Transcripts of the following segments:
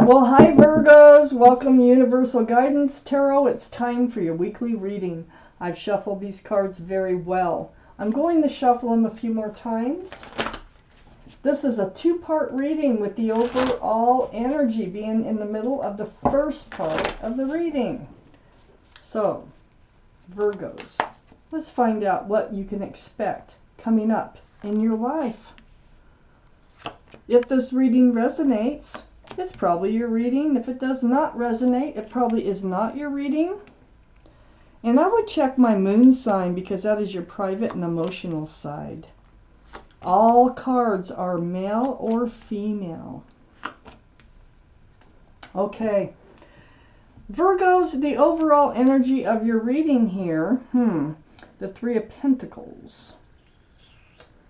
Well, hi Virgos, welcome to Universal Guidance Tarot. It's time for your weekly reading. I've shuffled these cards very well. I'm going to shuffle them a few more times. This is a two-part reading with the overall energy being in the middle of the first part of the reading. So, Virgos, let's find out what you can expect coming up in your life. If this reading resonates, it's probably your reading. If it does not resonate, it probably is not your reading. And I would check my moon sign because that is your private and emotional side. All cards are male or female. Okay. Virgos, the overall energy of your reading here, the Three of Pentacles.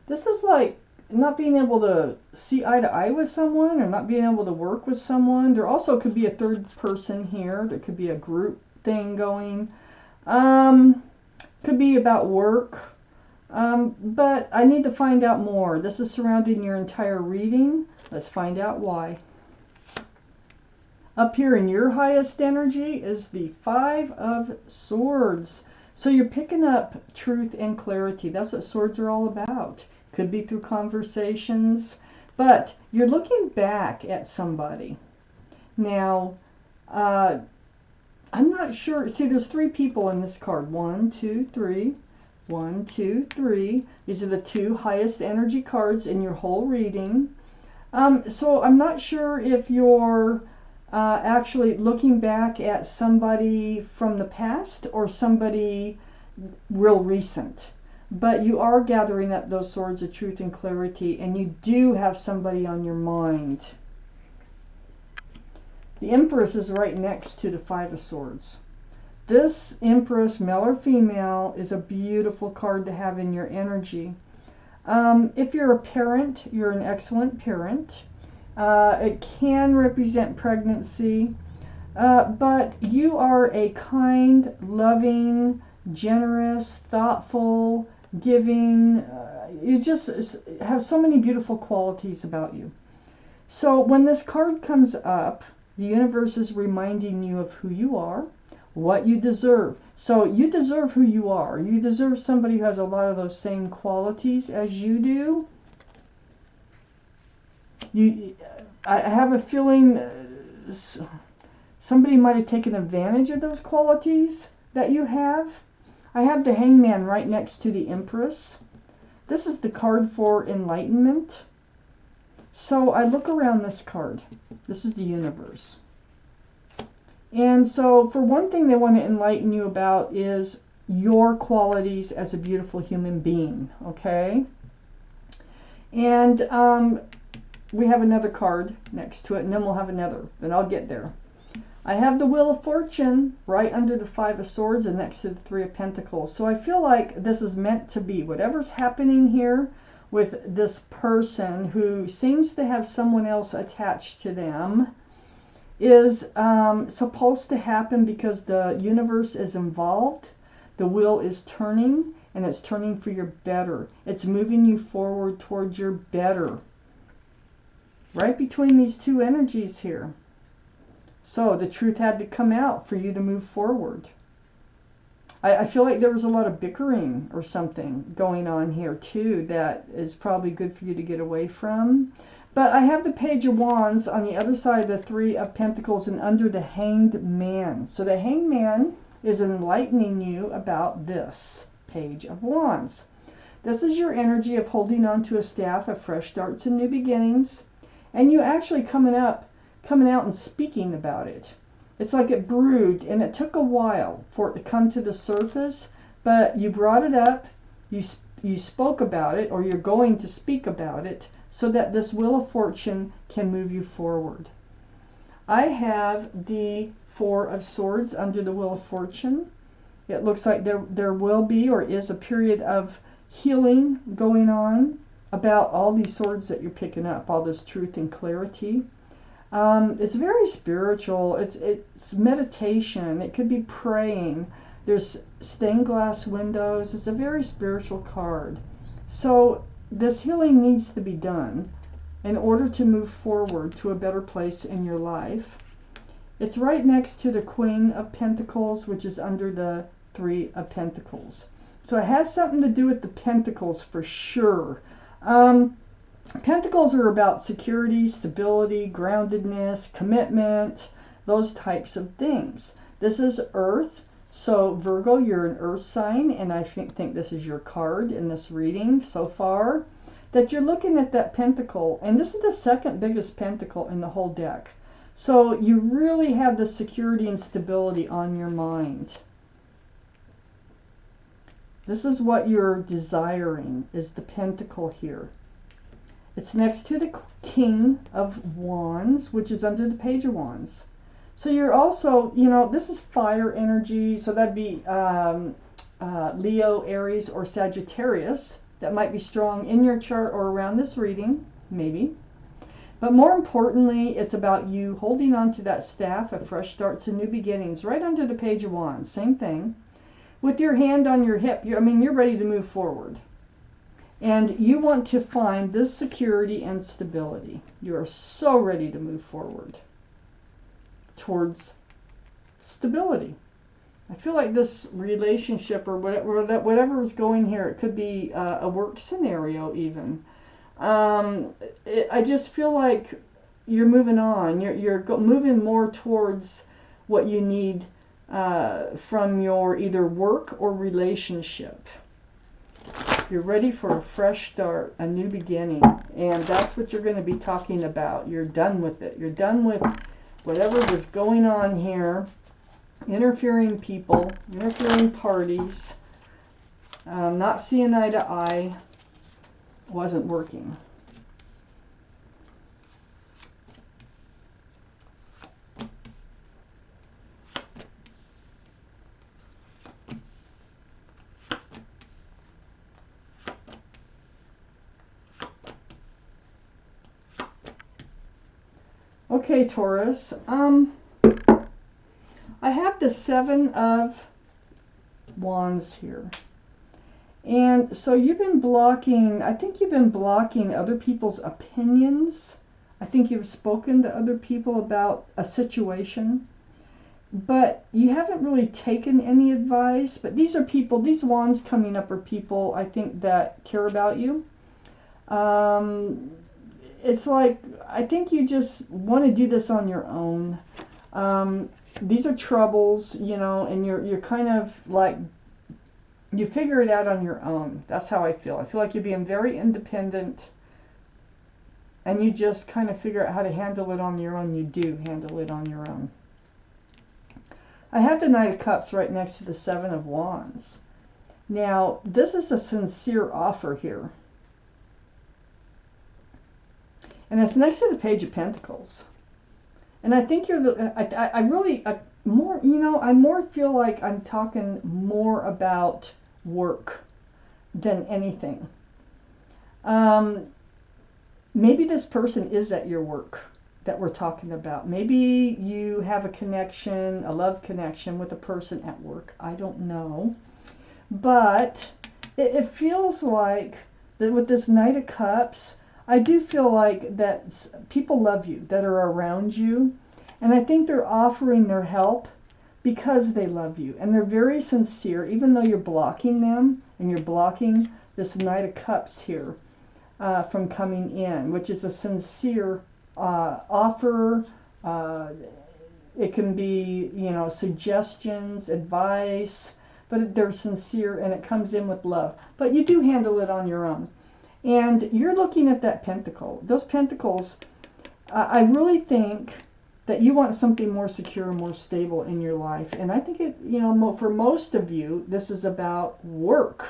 This is like not being able to see eye to eye with someone or not being able to work with someone. There also could be a third person here. There could be a group thing going. Could be about work. But I need to find out more. This is surrounding your entire reading. Let's find out why. Up here in your highest energy is the Five of Swords. So you're picking up truth and clarity. That's what swords are all about. Could be through conversations, but you're looking back at somebody. Now, I'm not sure. See, there's three people in this card. 1, 2, 3. 1, 2, 3. These are the two highest energy cards in your whole reading. So I'm not sure if you're actually looking back at somebody from the past or somebody real recent. But you are gathering up those swords of truth and clarity, and you do have somebody on your mind. The Empress is right next to the Five of Swords. This Empress, male or female, is a beautiful card to have in your energy. If you're a parent, you're an excellent parent. It can represent pregnancy, but you are a kind, loving, generous, thoughtful, giving. You just have so many beautiful qualities about you. So when this card comes up, the universe is reminding you of who you are, what you deserve. So you deserve who you are. You deserve somebody who has a lot of those same qualities as you do. I have a feeling somebody might have taken advantage of those qualities that you have. I have the Hangman right next to the Empress. This is the card for enlightenment. So I look around this card. This is the universe. And so for one thing they want to enlighten you about is your qualities as a beautiful human being. Okay? And we have another card next to it, and then we'll have another, but I'll get there. I have the Wheel of Fortune right under the Five of Swords and next to the Three of Pentacles. So I feel like this is meant to be. Whatever's happening here with this person who seems to have someone else attached to them is supposed to happen because the universe is involved. The wheel is turning, and it's turning for your better. It's moving you forward towards your better. Right between these two energies here. So the truth had to come out for you to move forward. I feel like there was a lot of bickering or something going on here too that is probably good for you to get away from. But I have the Page of Wands on the other side of the Three of Pentacles and under the Hanged Man. So the Hanged Man is enlightening you about this Page of Wands. This is your energy of holding on to a staff of fresh starts and new beginnings. And you actually coming out and speaking about it. It's like it brewed, and it took a while for it to come to the surface, but you brought it up, you spoke about it, or you're going to speak about it, so that this Wheel of Fortune can move you forward. I have the Four of Swords under the Wheel of Fortune. It looks like there will be or is a period of healing going on about all these swords that you're picking up, all this truth and clarity. It's very spiritual. It's meditation. It could be praying. There's stained glass windows. It's a very spiritual card. So this healing needs to be done. in order to move forward to a better place in your life. It's right next to the Queen of Pentacles, which is under the Three of Pentacles. So it has something to do with the Pentacles for sure. Pentacles are about security, stability, groundedness, commitment, those types of things. This is Earth. So Virgo, you're an Earth sign, and I think this is your card in this reading so far, that you're looking at that pentacle, and this is the second biggest pentacle in the whole deck. So you really have the security and stability on your mind. This is what you're desiring, is the pentacle here. It's next to the King of Wands, which is under the Page of Wands. So you're also, you know, this is fire energy, so that'd be Leo, Aries, or Sagittarius. That might be strong in your chart or around this reading, maybe. But more importantly, it's about you holding on to that staff of fresh starts and new beginnings, right under the Page of Wands. Same thing. With your hand on your hip, you're ready to move forward. And you want to find this security and stability. You are so ready to move forward towards stability. I feel like this relationship or whatever is going here, it could be a work scenario even. I just feel like you're moving on. You're moving more towards what you need from your either work or relationship. You're ready for a fresh start, a new beginning, and that's what you're going to be talking about. You're done with it. You're done with whatever was going on here, interfering people, interfering parties, not seeing eye to eye, wasn't working. Okay, Taurus. I have the Seven of Wands here. And so you've been blocking, I think you've been blocking other people's opinions. I think you've spoken to other people about a situation. But you haven't really taken any advice. But these are people, these wands coming up are people, I think, that care about you. It's like, I think you just want to do this on your own. These are troubles, you know, and you're kind of like, you figure it out on your own. That's how I feel. I feel like you're being very independent, and you just kind of figure out how to handle it on your own. You do handle it on your own. I have the Knight of Cups right next to the Seven of Wands. Now, this is a sincere offer here. And it's next to the Page of Pentacles. And I think you're the, I really, more, you know, I more feel like I'm talking more about work than anything. Maybe this person is at your work that we're talking about. Maybe you have a connection, a love connection with a person at work. I don't know. But it feels like that with this Knight of Cups, I do feel like that people love you, that are around you. And I think they're offering their help because they love you. And they're very sincere, even though you're blocking them and you're blocking this Knight of Cups here from coming in, which is a sincere offer. It can be, you know, suggestions, advice, but they're sincere and it comes in with love. But you do handle it on your own. And you're looking at that pentacle. Those pentacles, I really think that you want something more secure, more stable in your life. And I think it, you know, for most of you, this is about work.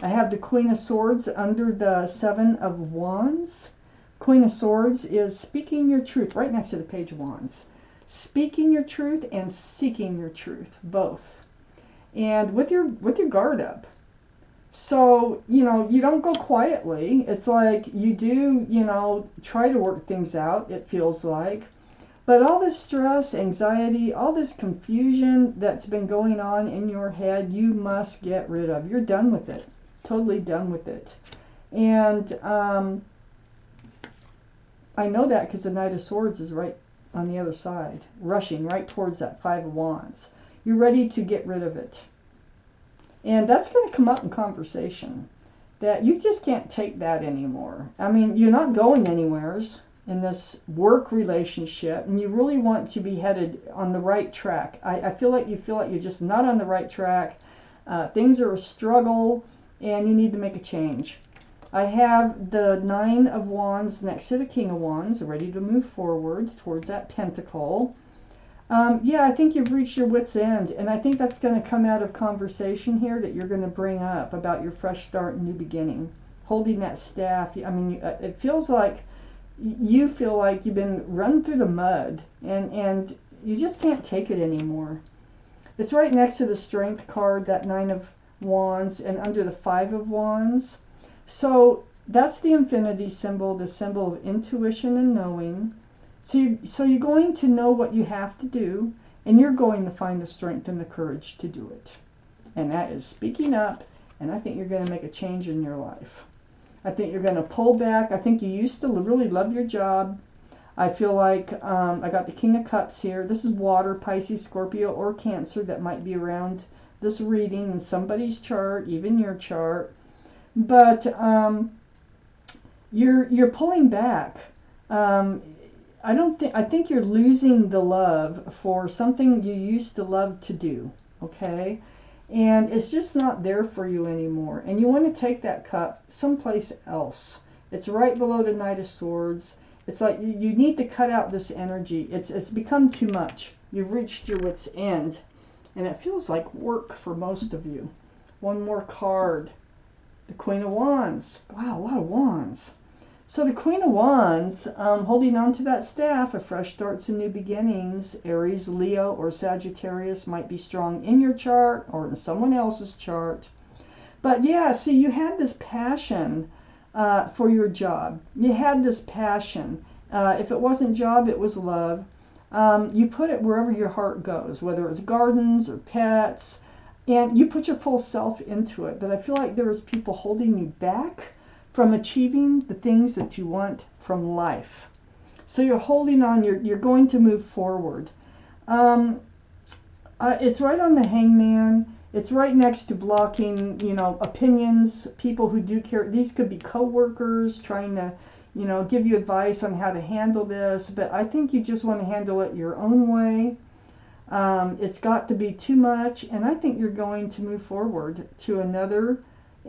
I have the Queen of Swords under the Seven of Wands. Queen of Swords is speaking your truth, right next to the Page of Wands. Speaking your truth and seeking your truth, both. And with your guard up. So, you know, you don't go quietly. It's like you do, you know, try to work things out, it feels like. But all this stress, anxiety, all this confusion that's been going on in your head, you must get rid of. You're done with it. Totally done with it. And I know that because the Knight of Swords is right on the other side, rushing right towards that Five of Wands. You're ready to get rid of it. And that's going to come up in conversation, that you just can't take that anymore. I mean, you're not going anywheres in this work relationship, and you really want to be headed on the right track. I feel like you're just not on the right track. Things are a struggle, and you need to make a change. I have the Nine of Wands next to the King of Wands, ready to move forward towards that Pentacle. Yeah, I think you've reached your wit's end, and I think that's going to come out of conversation here that you're going to bring up about your fresh start and new beginning. Holding that staff, I mean, it feels like you feel like you've been run through the mud, and you just can't take it anymore. It's right next to the Strength card, that Nine of Wands, and under the Five of Wands. So that's the infinity symbol, the symbol of intuition and knowing. So you're going to know what you have to do, and you're going to find the strength and the courage to do it. And that is speaking up, and I think you're going to make a change in your life. I think you're going to pull back. I think you used to really love your job. I feel like I got the King of Cups here. This is water, Pisces, Scorpio, or Cancer that might be around this reading in somebody's chart, even your chart. But you're pulling back. I think you're losing the love for something you used to love to do, okay? And it's just not there for you anymore. And you want to take that cup someplace else. It's right below the Knight of Swords. It's like you need to cut out this energy. It's become too much. You've reached your wit's end. And it feels like work for most of you. One more card. The Queen of Wands. Wow, a lot of wands. So the Queen of Wands, holding on to that staff, a fresh starts and new beginnings. Aries, Leo, or Sagittarius might be strong in your chart or in someone else's chart. But yeah, see, you had this passion for your job. You had this passion. If it wasn't job, it was love. You put it wherever your heart goes, whether it's gardens or pets, and you put your full self into it. But I feel like there's people holding you back from achieving the things that you want from life. So you're holding on, you're going to move forward. It's right on the Hangman. It's right next to blocking, opinions, people who do care. These could be co-workers trying to, give you advice on how to handle this, but I think you just want to handle it your own way. It's got to be too much, and I think you're going to move forward to another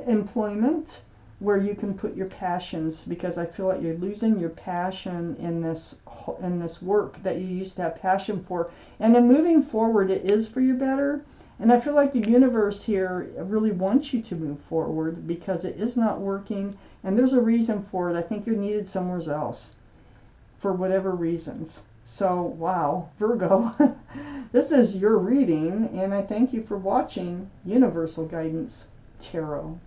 employment where you can put your passions, because I feel like you're losing your passion in this work that you used to have passion for. And then moving forward, it is for your better. And I feel like the universe here really wants you to move forward because it is not working, and there's a reason for it. I think you're needed somewhere else for whatever reasons. So, wow, Virgo, this is your reading, and I thank you for watching Universal Guidance Tarot.